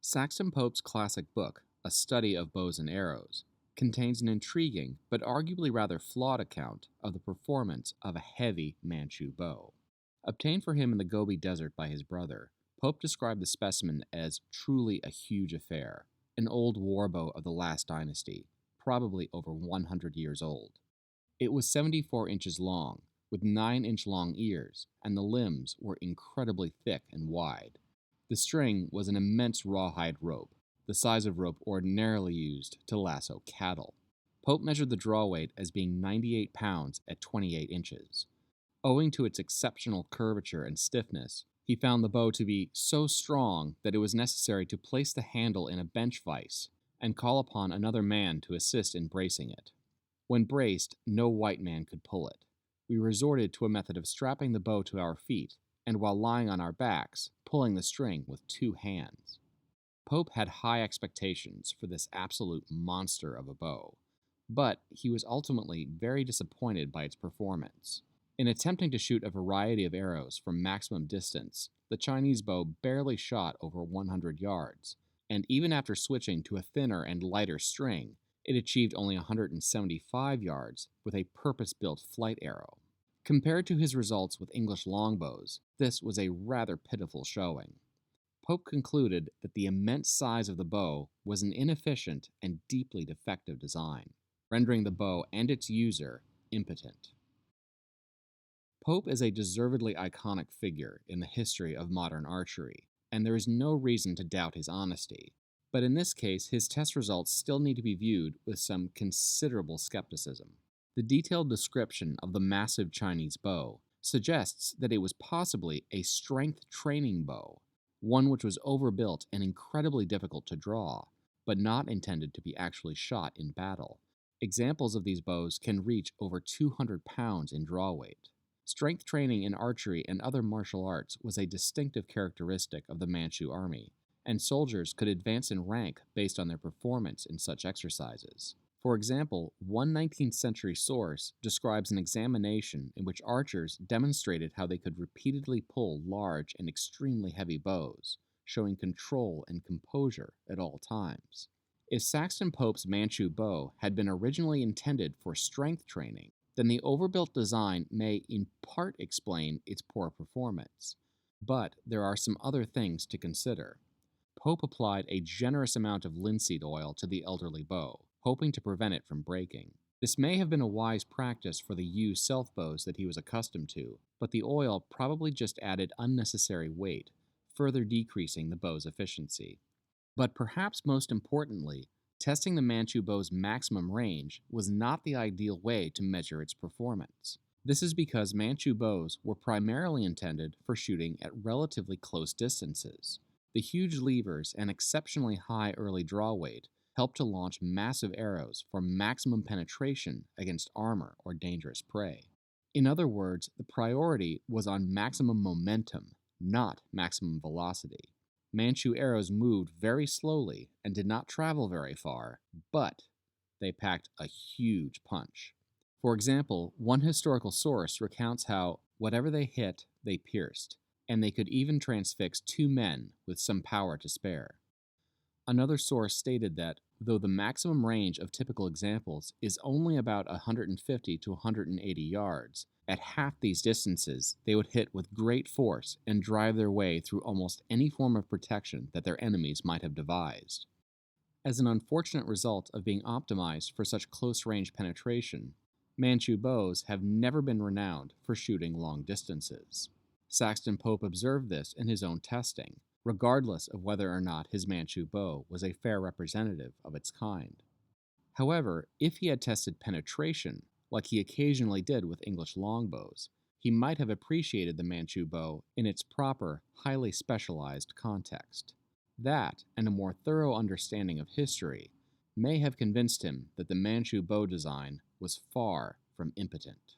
Saxton Pope's classic book, A Study of Bows and Arrows, contains an intriguing but arguably rather flawed account of the performance of a heavy Manchu bow. Obtained for him in the Gobi Desert by his brother, Pope described the specimen as truly a huge affair, an old war bow of the last dynasty, probably over 100 years old. It was 74 inches long, with 9-inch long ears, and the limbs were incredibly thick and wide. The string was an immense rawhide rope, the size of rope ordinarily used to lasso cattle. Pope measured the draw weight as being 98 pounds at 28 inches. Owing to its exceptional curvature and stiffness, he found the bow to be so strong that it was necessary to place the handle in a bench vise and call upon another man to assist in bracing it. When braced, no white man could pull it. We resorted to a method of strapping the bow to our feet and, while lying on our backs, pulling the string with 2 hands. Pope had high expectations for this absolute monster of a bow, but he was ultimately very disappointed by its performance. In attempting to shoot a variety of arrows from maximum distance, the Chinese bow barely shot over 100 yards, and even after switching to a thinner and lighter string, it achieved only 175 yards with a purpose-built flight arrow. Compared to his results with English longbows, this was a rather pitiful showing. Pope concluded that the immense size of the bow was an inefficient and deeply defective design, rendering the bow and its user impotent. Pope is a deservedly iconic figure in the history of modern archery, and there is no reason to doubt his honesty. But in this case, his test results still need to be viewed with some considerable skepticism. The detailed description of the massive Chinese bow suggests that it was possibly a strength training bow, one which was overbuilt and incredibly difficult to draw, but not intended to be actually shot in battle. Examples of these bows can reach over 200 pounds in draw weight. Strength training in archery and other martial arts was a distinctive characteristic of the Manchu army, and soldiers could advance in rank based on their performance in such exercises. For example, one 19th century source describes an examination in which archers demonstrated how they could repeatedly pull large and extremely heavy bows, showing control and composure at all times. If Saxton Pope's Manchu bow had been originally intended for strength training, then the overbuilt design may in part explain its poor performance. But there are some other things to consider. Pope applied a generous amount of linseed oil to the elderly bow, hoping to prevent it from breaking. This may have been a wise practice for the yew self bows that he was accustomed to, but the oil probably just added unnecessary weight, further decreasing the bow's efficiency. But perhaps most importantly, testing the Manchu bow's maximum range was not the ideal way to measure its performance. This is because Manchu bows were primarily intended for shooting at relatively close distances. The huge levers and exceptionally high early draw weight helped to launch massive arrows for maximum penetration against armor or dangerous prey. In other words, the priority was on maximum momentum, not maximum velocity. Manchu arrows moved very slowly and did not travel very far, but they packed a huge punch. For example, one historical source recounts how whatever they hit, they pierced, and they could even transfix 2 men with some power to spare. Another source stated that, though the maximum range of typical examples is only about 150 to 180 yards, at half these distances they would hit with great force and drive their way through almost any form of protection that their enemies might have devised. As an unfortunate result of being optimized for such close-range penetration, Manchu bows have never been renowned for shooting long distances. Saxton Pope observed this in his own testing, regardless of whether or not his Manchu bow was a fair representative of its kind. However, if he had tested penetration, like he occasionally did with English longbows, he might have appreciated the Manchu bow in its proper, highly specialized context. That, and a more thorough understanding of history, may have convinced him that the Manchu bow design was far from impotent.